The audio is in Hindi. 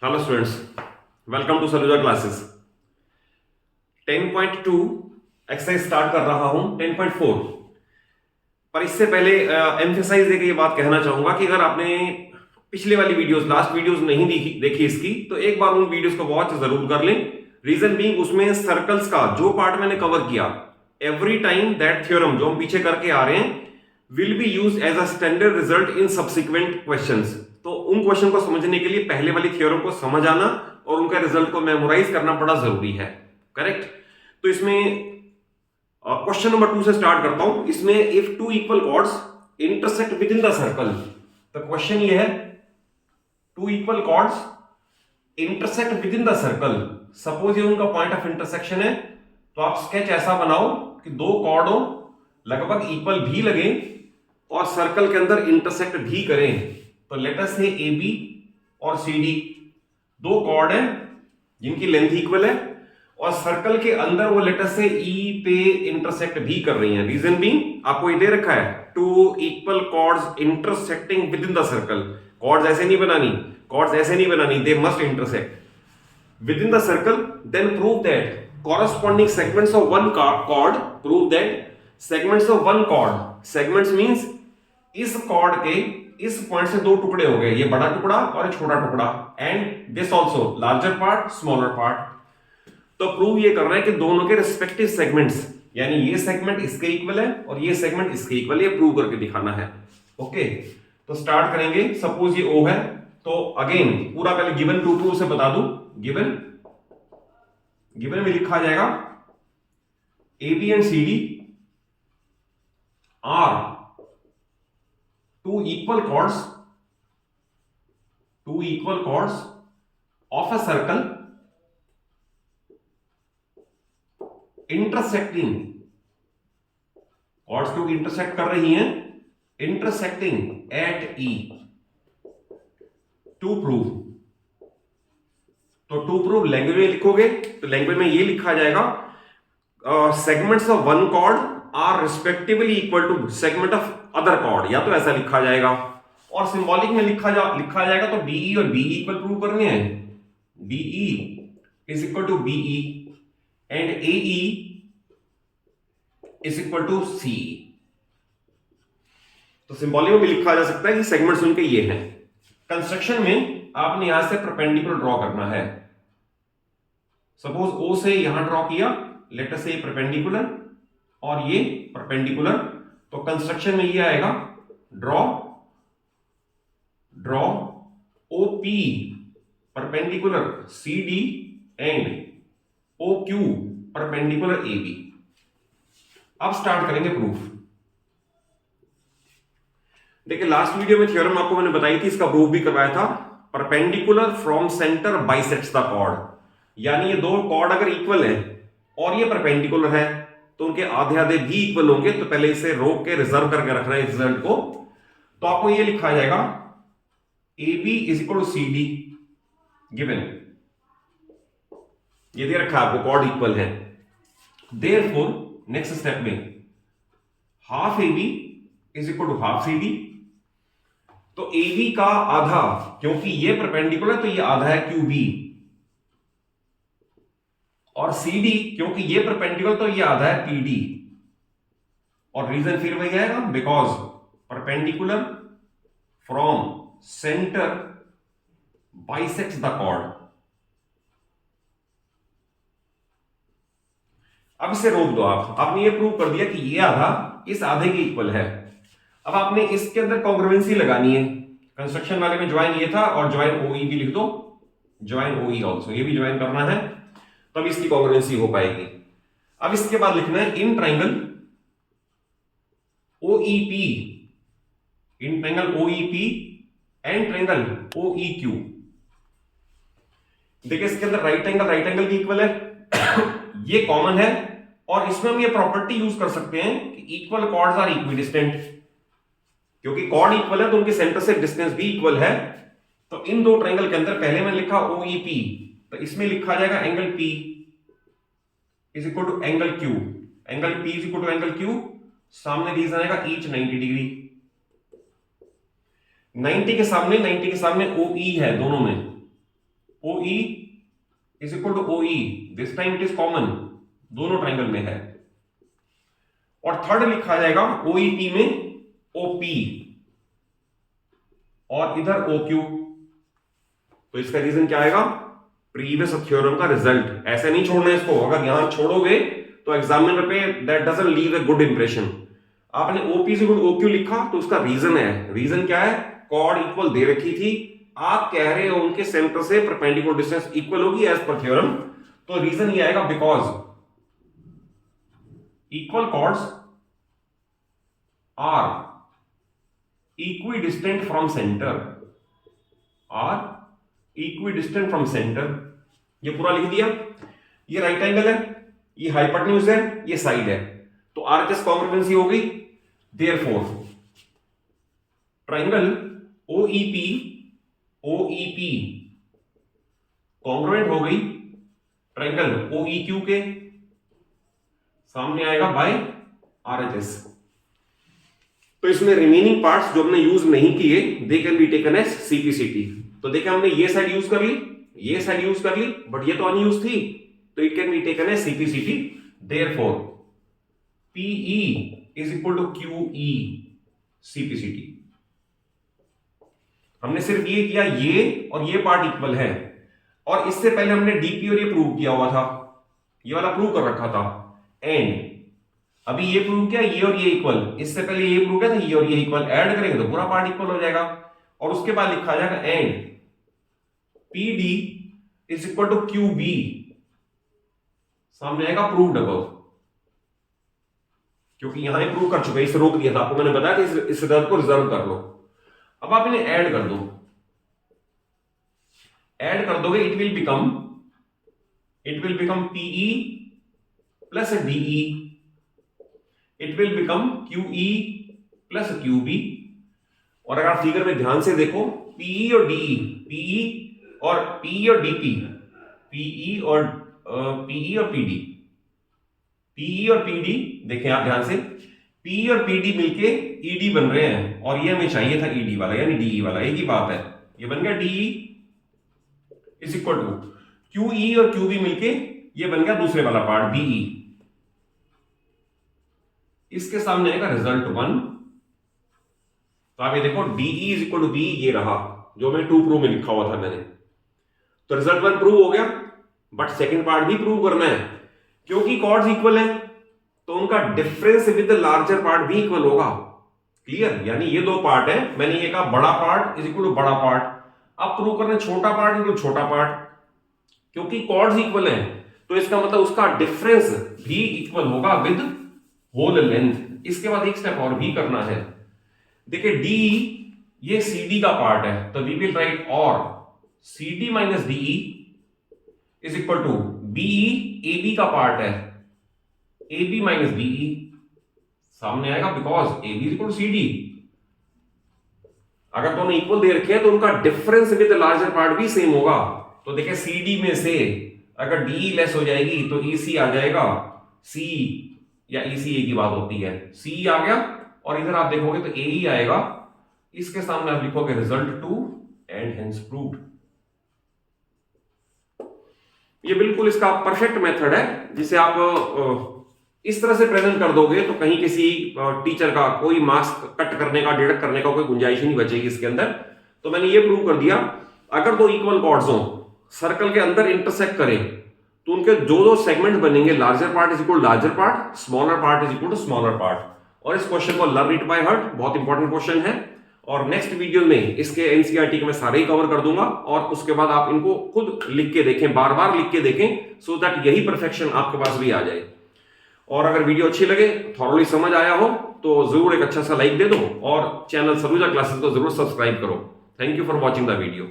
Hello students, welcome to Saluja classes. 10.2 exercise start कर रहा हूं 10.4। पर इससे पहले एम्फेसाइज देकर ये बात कहना चाहूंगा कि अगर आपने पिछले वाली वीडियोस, लास्ट वीडियोस नहीं देखी इसकी, तो एक बार उन वीडियोस को वॉच जरूर कर लें। रीजन बीइंग, उसमें सर्कल्स का जो पार्ट मैंने कवर किया, एवरी टाइम दैट थ्योरम जो हम पीछे करके आ रहे हैं will be use as a standard result in subsequent questions. तो उन क्वेश्चन को समझने के लिए पहले वाली थ्योरम को समझ आना और उनका रिजल्ट को मेमोराइज करना बड़ा जरूरी है। करेक्ट। तो इसमें क्वेश्चन नंबर 2 से स्टार्ट करता हूं। इसमें if two equal chords intersect within the circle, तो क्वेश्चन ये है, two equal chords intersect within the circle. Suppose ये उनका पॉइंट ऑफ इंटरसेक्शन है, तो आप स्केच ऐसा बनाओ कि दो कॉर्ड हो, लगभग इक्वल भी लगे और सर्कल के अंदर इंटरसेक्ट भी करें। तो लेट अस से ए बी और सी डी दो कॉर्ड हैं जिनकी लेंथ इक्वल है और सर्कल के अंदर वो लेट अस से ई पे इंटरसेक्ट भी कर रही हैं। रीजन बीइंग, आपको ये दे रखा है two equal chords intersecting within the circle. Chords ऐसे नहीं बनानी, कॉर्ड्स ऐसे नहीं बनानी, they must intersect within the circle. Then prove that corresponding segments of one chord, prove that segments of one chord, segments means इस chord के इस पॉइंट से दो टुकड़े हो गए, ये बड़ा टुकड़ा और ये छोटा टुकड़ा, and this also larger part smaller part. तो प्रूव ये कर रहा है कि दोनों के रिस्पेक्टिव सेगमेंट्स, यानी ये सेगमेंट इसके इक्वल है और ये सेगमेंट इसके इक्वल, ये प्रूव करके दिखाना है। ओके, तो स्टार्ट करेंगे। सपोज ये O है, तो अगेन पूरा पहले गिवन टू प्रूव से बता दूं। गिवन में लिखा जाएगा A B and C D are two equal chords of a circle intersecting, chords क्योंकि इंटरसेक्ट कर रही हैं, intersecting at E. To prove, तो टू प्रूव लैंग्वेज में लिखोगे तो लैंग्वेज में ये लिखा जाएगा segments of one chord are respectively equal to segment of other chord, या तो ऐसा लिखा जाएगा। और सिंबॉलिक में लिखा जाएगा तो बीई और बीई इक्वल प्रूव करने हैं। BE is equal to BE and AE is equal to C. तो सिंबॉलिक में भी लिखा जा सकता है कि सेगमेंट्स उनके ये हैं। कंस्ट्रक्शन में आपने यहां से परपेंडिकुलर ड्रॉ करना है। सपोज O से यहां ड्रॉ किया, लेट अस से परपेंडिकुलर और ये परपेंडिकुलर, तो कंस्ट्रक्शन में ये आएगा draw OP perpendicular CD and OQ perpendicular AB। अब स्टार्ट करेंगे प्रूफ। देखिए, लास्ट वीडियो में थ्योरम आपको मैंने बताई थी, इसका प्रूफ भी करवाया था। Perpendicular from centre bisects the chord, यानी ये दो कॉर्ड अगर इक्वल है और ये परपेंडिकुलर है तो उनके आधे आधे भी इक्वल होंगे। तो पहले इसे रोक के रिजर्व करके रखना है इस रिजल्ट को। तो आपको ये लिखा जाएगा A B is equal to C D, given ये दे रखा है आपको, कॉर्ड इक्वल है। देयरफॉर नेक्स्ट स्टेप में half A B is equal to half C D. तो ए बी का आधा, क्योंकि ये परपेंडिकुलर तो ये आधा है क्यू बी, और सी डी क्योंकि ये परपेंडिकुलर तो ये आधा है पी डी। और रीजन फिर वही आएगा, because perpendicular from centre bisects the chord. अब इसे रोक दो आप। आपने ये प्रूव कर दिया कि ये आधा इस आधे के इक्वल है। अब आपने इसके अंदर कॉन्ग्रुएंसी लगानी है। कंस्ट्रक्शन वाले में ज्वाइन ये था और ज्वाइन ओई भी लिख दो, ज्वाइन ओई ऑल्सो, ये भी ज्वाइन करना है, तब इसकी कॉन्ग्रुएंसी हो पाएगी। अब इसके बाद लिखना है in triangle OEP, in triangle OEP and triangle OEQ. देखिए, इसके अंदर राइट एंगल भी इक्वल है ये कॉमन है, और इसमें हम ये प्रॉपर्टी यूज कर सकते हैं कि इक्वल कॉर्ड्स आर इक्विडिस्टेंट। क्योंकि कॉर्ड इक्वल है तो उनके सेंटर से डिस्टेंस भी इक्वल है। तो इन दो ट्रायंगल के अंदर पहले मैंने लिखा OEP, तो इसमें लिखा जाएगा angle P is equal to angle Q, angle P is equal to angle Q, सामने रीजन आएगा ईच 90 डिग्री। 90 के सामने OE है दोनों में, OE is equal to OE, this time it is common, दोनों ट्राइंगल में है। और थर्ड लिखा जाएगा OEP में OP और इधर OQ। तो इसका रीजन क्या आएगा, प्रीवियस थ्योरम का रिजल्ट। ऐसे नहीं छोड़ना इसको, अगर यहां छोड़ोगे तो एग्जामिनर पे that doesn't leave a good impression. आपने OP से OQ लिखा तो उसका रीजन है, रीजन क्या है, कॉर्ड इक्वल दे रखी थी, आप कह रहे हो उनके सेंटर से परपेंडिकुलर डिस्टेंस इक्वल होगी एज पर थ्योरम, तो रीजन ये आएगा because equal chords are equidistant from centre, are equidistant from centre. ये पूरा लिख दिया। ये राइट एंगल है, ये हाइपोटेन्यूज है, ये साइड है, तो आरएचएस कॉन्ग्रुएंसी हो गई। देयरफॉर ट्राइंगल OEP कॉन्ग्रुएंट हो गई ट्राइंगल OEQ के, सामने आएगा बाय आरएचएस। तो इसमें रिमेनिंग पार्ट्स जो हमने यूज नहीं किए they can be taken as CPCT। तो देखिए हमने ये साइड यूज कर ली, ये साइड यूज कर ली, बट ये तो अनयूज थी, तो it can be taken as CPCT। Therefore PE is equal to QE CPCT। हमने सिर्फ ये किया, ये और ये पार्ट इक्वल है, और इससे पहले हमने DP और ये प्रूव किया हुआ था, ये वाला प्रूव कर रखा था। एंड अभी ये प्रूव किया, ये और ये इक्वल, इससे पहले ये प्रूव किया था, ये और ये इक्वल, ऐड करेंगे तो पूरा पार्ट इक्वल हो जाएगा। और उसके बाद लिखा जाएगा and PD is equal to QB, सामने आएगा प्रूव्ड अबव, क्योंकि यहां ही प्रूव कर चुके, इसे रोक दिया था आपको, मैंने बताया कि इस रिजल्ट को रिजर्व कर लो। अब आप इन्हें ऐड कर दो, ऐड कर दोगे it will become PE plus DE, it will become QE plus QB। और अगर आप फिगर में ध्यान से देखो, PE और DE, PE और DP, PE और PD, PE और PD, देखें आप ध्यान से, PE और PD मिलके ED बन रहे हैं, और ये हमें चाहिए था ED वाला यानी DE वाला, एक ही बात है। ये बन गया DE is equal to QE और QB मिलके ये बन गया दूसरे वाला पार्ट BE। इसके सामने आएगा रिजल्ट 1। तो आप ये देखो DE is equal to B, ये रहा जो मैं 2 प्रूव में लिखा हुआ था मैंने। तो रिजल्ट 1 प्रूव हो गया, बट सेकंड पार्ट भी प्रूव करना है, क्योंकि कॉर्ड्स इक्वल हैं तो उनका difference with the larger part भी इक्वल होगा। क्लियर, यानी ये दो पार्ट है, मैंने ये कहा बड़ा पार्ट इज इक्वल टू बड़ा पार्ट, अब प्रूव करना छोटा पार्ट इक्वल टू छोटा पार्ट, क्योंकि कॉर्ड्स इक्वल हैं तो इसका मतलब उसका डिफरेंस भी इक्वल होगा विद होल लेंथ। इसके बाद एक स्टेप और भी करना है। देखिए DE ये CD का पार्ट है, तो वी विल राइट और CD minus DE is equal to BE AB का पार्ट है, AB माइनस DE, सामने आएगा because AB is equal to CD। अगर दोनों इक्वल दे रखे हैं तो उनका डिफरेंस विद लार्जर पार्ट भी सेम होगा। तो देखिए CD में से अगर DE लेस हो जाएगी तो EC आ जाएगा, C या ECA की बात होती है, C आ गया, और इधर आप देखोगे तो AE आएगा, इसके सामने आप लिखोगे रिजल्ट 2 एंड हेंस प्रूव्ड। ये बिल्कुल इसका परफेक्ट मेथड है, जिसे आप इस तरह से प्रेजेंट कर दोगे तो कहीं किसी टीचर का कोई मार्क्स कट करने का, डिडक्ट करने का कोई गुंजाइश ही नहीं बचेगी इसके अंदर। तो मैंने ये प्रूव कर दिया, अगर दो इक्वल कॉर्ड्स हो, सर्कल के अंदर इंटरसेक्ट करें, तो उनके दो सेगमेंट बनेंगे, larger part is equal larger part, smaller part is equal to smaller part. और इस क्वेश्चन को लर्न इट बाय हार्ट, बहुत इंपॉर्टेंट क्वेश्चन है, और नेक्स्ट वीडियो में इसके एनसीईआरटी के मैं सारे ही कवर कर दूंगा, और उसके बाद आप इनको खुद लिख के देखें, बार बार लिख के देखें, सो दैट यही परफेक्शन आपके पास भी आ जाए। और अगर वीडियो अच्छी लगे, थॉरली समझ आया हो, तो जरूर एक अच्छा सा लाइक दे दो, और चैनल सरूजा क्लासेस को जरूर सब्सक्राइब करो। Thank you for watching the video.